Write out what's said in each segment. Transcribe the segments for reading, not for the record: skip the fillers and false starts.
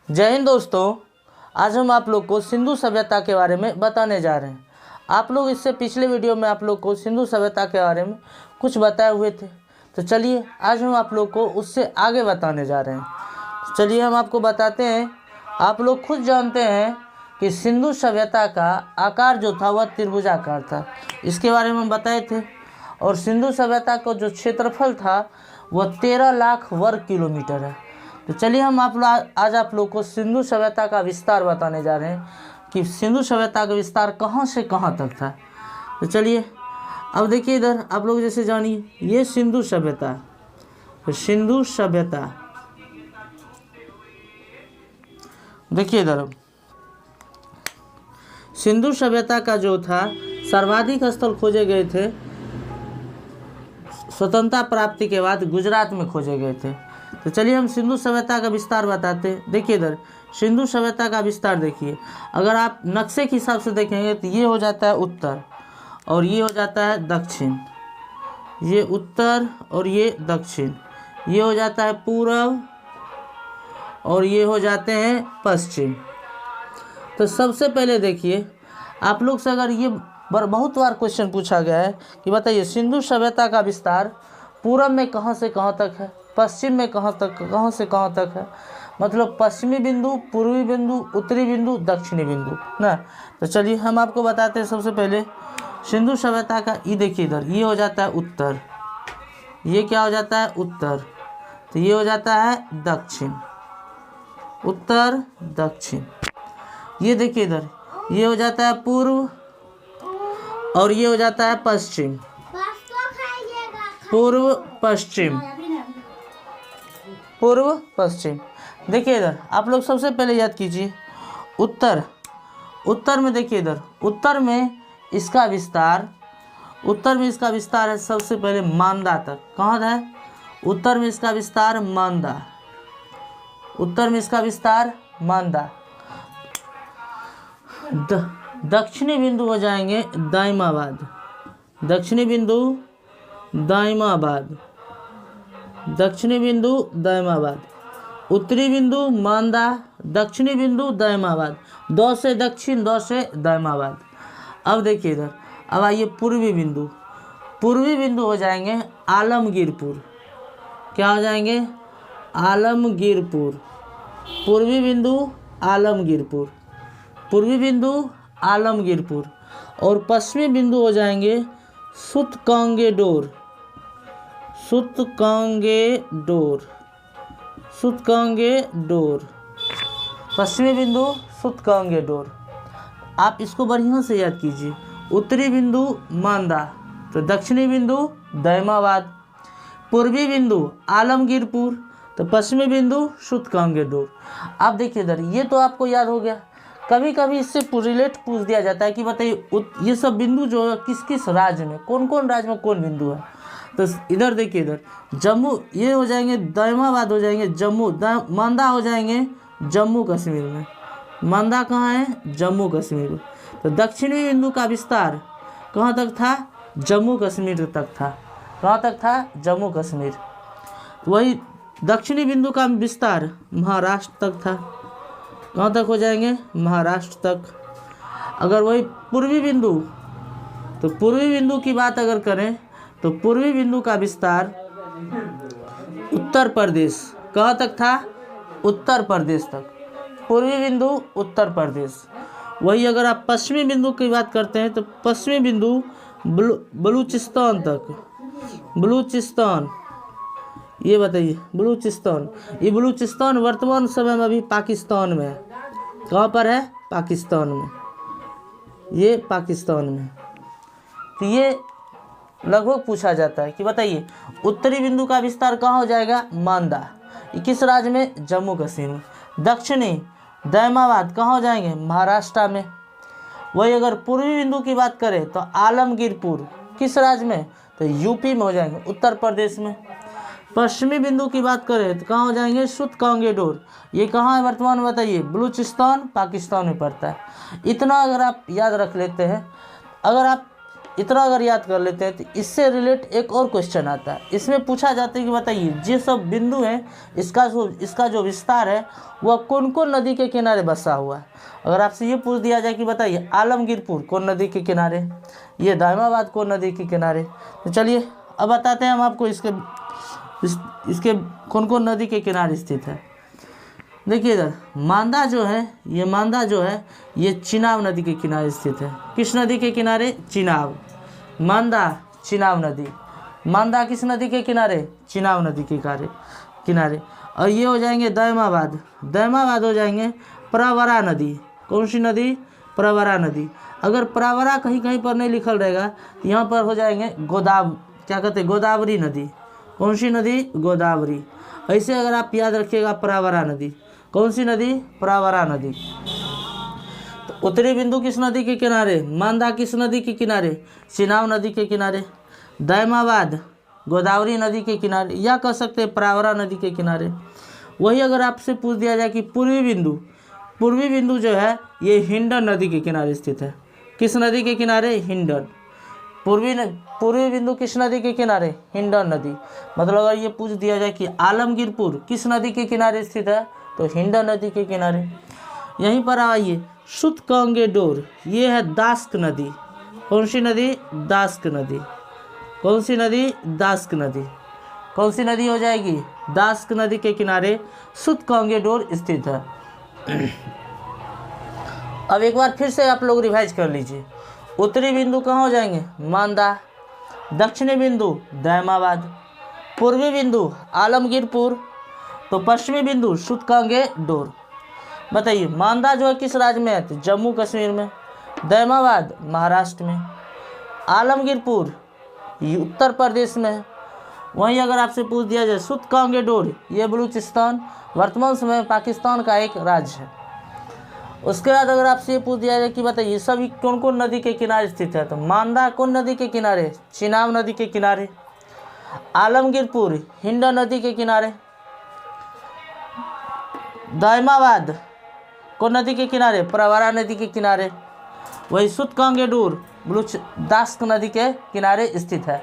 जय हिंद दोस्तों। आज हम आप लोग को सिंधु सभ्यता के बारे में बताने जा रहे हैं। आप लोग इससे पिछले वीडियो में आप लोग को सिंधु सभ्यता के बारे में कुछ बताए हुए थे, तो चलिए आज हम आप लोग को उससे आगे बताने जा रहे हैं। तो चलिए हम आपको बताते हैं। आप लोग खुद जानते हैं कि सिंधु सभ्यता का आकार जो था वह त्रिभुजाकार था, इसके बारे में हम बताए थे। और सिंधु सभ्यता का जो क्षेत्रफल था वह 13 लाख वर्ग किलोमीटर है। तो चलिए हम आज आप लोग को सिंधु सभ्यता का विस्तार बताने जा रहे हैं कि सिंधु सभ्यता का विस्तार कहाँ से कहाँ तक था। तो चलिए अब देखिए इधर आप लोग जैसे जानिए, ये सिंधु सभ्यता, तो सिंधु सभ्यता देखिए इधर। अब सिंधु सभ्यता का जो था सर्वाधिक स्थल खोजे गए थे स्वतंत्रता प्राप्ति के बाद गुजरात में खोजे गए थे। तो चलिए हम सिंधु सभ्यता का विस्तार बताते हैं। देखिए इधर सिंधु सभ्यता का विस्तार देखिए, अगर आप नक्शे के हिसाब से देखेंगे तो ये हो जाता है उत्तर और ये हो जाता है दक्षिण, ये उत्तर और ये दक्षिण, ये हो जाता है पूर्व और ये हो जाते हैं पश्चिम। तो सबसे पहले देखिए आप लोग से अगर ये बहुत बार क्वेश्चन पूछा गया है कि बताइए सिंधु सभ्यता का विस्तार पूर्व में कहाँ से कहाँ तक है, पश्चिम में कहाँ से कहाँ तक है, मतलब पश्चिमी बिंदु, पूर्वी बिंदु, उत्तरी बिंदु, दक्षिणी बिंदु ना। तो चलिए हम आपको बताते हैं। सबसे पहले सिंधु सभ्यता का ये देखिए इधर, ये हो जाता है उत्तर, ये क्या हो जाता है उत्तर, तो ये हो जाता है दक्षिण, उत्तर दक्षिण। ये देखिए इधर, ये हो जाता है पूर्व और ये हो जाता है पश्चिम, पूर्व पश्चिम, पूर्व पश्चिम। देखिए इधर आप लोग सबसे पहले याद कीजिए उत्तर। उत्तर में देखिए इधर, उत्तर में इसका विस्तार, उत्तर में इसका विस्तार है सबसे पहले मांदा तक। कहाँ है उत्तर में इसका विस्तार? मांदा, उत्तर में इसका विस्तार मांदा। दक्षिणी बिंदु हो जाएंगे दाइमाबाद, दक्षिणी बिंदु दाइमाबाद, दक्षिणी बिंदु दाइमाबाद, उत्तरी बिंदु मांदा, दक्षिणी बिंदु दाइमाबाद, दो से दक्षिण, दो से दाइमाबाद। अब देखिए इधर, अब आइए पूर्वी बिंदु। पूर्वी बिंदु हो जाएंगे आलमगीरपुर, क्या हो जाएंगे? आलमगीरपुर, पूर्वी बिंदु आलमगीरपुर, पूर्वी बिंदु आलमगीरपुर। और पश्चिमी बिंदु हो जाएंगे सुतकांगेडोर, सुतकांगेडोर, सुतकांगेडोर, पश्चिमी बिंदु सुतकांगेडोर। आप इसको बढ़िया से याद कीजिए। उत्तरी बिंदु मांदा, तो दक्षिणी बिंदु दाइमाबाद, पूर्वी बिंदु आलमगीरपुर, तो पश्चिमी बिंदु सुतकांगेडोर। आप देखिए इधर, ये तो आपको याद हो गया। कभी कभी इससे रिलेट पूछ दिया जाता है कि बताइए ये सब बिंदु जो है किस किस राज्य में, कौन कौन राज्य में कौन बिंदु है। तो इधर देखिए इधर जम्मू, ये हो जाएंगे दाइमाबाद, हो जाएंगे जम्मू, मांदा हो जाएंगे जम्मू कश्मीर में। मांदा कहाँ है? जम्मू कश्मीर में। तो दक्षिणी बिंदु का विस्तार कहाँ तक था? जम्मू कश्मीर तक था। कहाँ तक था? जम्मू कश्मीर। वही दक्षिणी बिंदु का विस्तार महाराष्ट्र तक था। कहाँ तक हो जाएंगे? महाराष्ट्र तक। अगर वही पूर्वी बिंदु, तो पूर्वी बिंदु की बात अगर करें तो पूर्वी बिंदु का विस्तार उत्तर प्रदेश, कहाँ तक था? उत्तर प्रदेश तक, पूर्वी बिंदु उत्तर प्रदेश। वही अगर आप पश्चिमी बिंदु की बात करते हैं तो पश्चिमी बिंदु बलूचिस्तान तक, बलूचिस्तान। ये बताइए बलूचिस्तान, ये बलूचिस्तान वर्तमान समय में अभी पाकिस्तान में है। कहाँ पर है? पाकिस्तान में, ये पाकिस्तान में। तो ये लगभग पूछा जाता है कि बताइए उत्तरी बिंदु का विस्तार कहाँ हो जाएगा? मांदा, किस राज्य में? जम्मू कश्मीर में। दक्षिणी दाइमाबाद कहाँ हो जाएंगे? महाराष्ट्र में। वही अगर पूर्वी बिंदु की बात करें तो आलमगीरपुर किस राज्य में? तो यूपी में हो जाएंगे, उत्तर प्रदेश में। पश्चिमी बिंदु की बात करें तो कहाँ हो जाएंगे? सुतकांगेडोर, ये कहाँ है वर्तमान में? बताइए बलूचिस्तान पाकिस्तान में पड़ता है। इतना अगर आप याद रख लेते हैं, अगर आप इतना अगर याद कर लेते हैं तो इससे रिलेट एक और क्वेश्चन आता है। इसमें पूछा जाता है कि बताइए ये सब बिंदु हैं, इसका जो विस्तार है वह कौन कौन नदी के किनारे बसा हुआ है। अगर आपसे ये पूछ दिया जाए कि बताइए आलमगीरपुर कौन नदी के किनारे, ये दायमाबाद कौन नदी के किनारे, तो चलिए अब बताते हैं हम आपको इसके कौन कौन नदी के किनारे स्थित है। देखिए इधर मांदा जो है ये चिनाब नदी के किनारे स्थित है। किस नदी के किनारे? चिनाब। मांदा चिनाब नदी। मांदा किस नदी के किनारे? चिनाब नदी के किनारे। और ये हो जाएंगे दायमाबाद हो जाएंगे प्रवरा नदी। कौन सी नदी? प्रवरा नदी। अगर प्रवरा कहीं कहीं पर नहीं लिखल रहेगा तो यहाँ पर हो जाएंगे गोदावरी नदी। कौन सी नदी? गोदावरी। ऐसे अगर आप याद रखिएगा प्रवरा नदी। कौन सी नदी? प्रवरा नदी। तो उत्तरी बिंदु किस नदी के किनारे? मांदा किस नदी के किनारे? चिनाब नदी के किनारे। दायमाबाद गोदावरी नदी के किनारे, या कह सकते हैं प्रवरा नदी के किनारे। वही अगर आपसे पूछ दिया जाए कि पूर्वी बिंदु जो है ये हिंडन नदी के किनारे स्थित है। किस नदी के किनारे? हिंडन। पूर्वी बिंदु किस नदी के किनारे? हिंडन नदी। मतलब अगर ये पूछ दिया जाए कि आलमगीरपुर किस नदी के किनारे स्थित है तो हिंडन नदी के किनारे। यहीं पर आइए सुतकांगेडोर, ये है दास्क नदी। कौन सी नदी? दास्क नदी। कौन सी नदी? दास्क नदी। कौन सी नदी हो जाएगी? दास्क नदी के किनारे सुतकांगेडोर स्थित है। अब एक बार फिर से आप लोग रिवाइज कर लीजिए। उत्तरी बिंदु कहाँ हो जाएंगे? मांदा। दक्षिणी बिंदु दायमाबाद। पूर्वी बिंदु आलमगीरपुर। तो पश्चिमी बिंदु सुतकांगेडोर। बताइए मांदा जो है किस राज्य में है? तो जम्मू कश्मीर में। दायमाबाद महाराष्ट्र में। आलमगीरपुर उत्तर प्रदेश में। वहीं अगर आपसे पूछ दिया जाए सुतकांगेडोर, ये बलूचिस्तान वर्तमान समय पाकिस्तान का एक राज्य है। उसके बाद अगर आपसे ये पूछ दिया जाए कि बताइए सभी कौन कौन नदी के किनारे स्थित है, तो मांदा कौन नदी के किनारे? चिनाब नदी के किनारे। आलमगीरपुर हिंडन नदी के किनारे। दायमाबाद कौन नदी के किनारे? प्रवरा नदी के किनारे। वही सुतकांगेडोर दास्क नदी के किनारे स्थित है।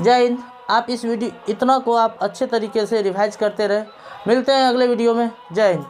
जय हिंद। आप इस वीडियो इतना को आप अच्छे तरीके से रिवाइज करते रहे। मिलते हैं अगले वीडियो में। जय हिंद।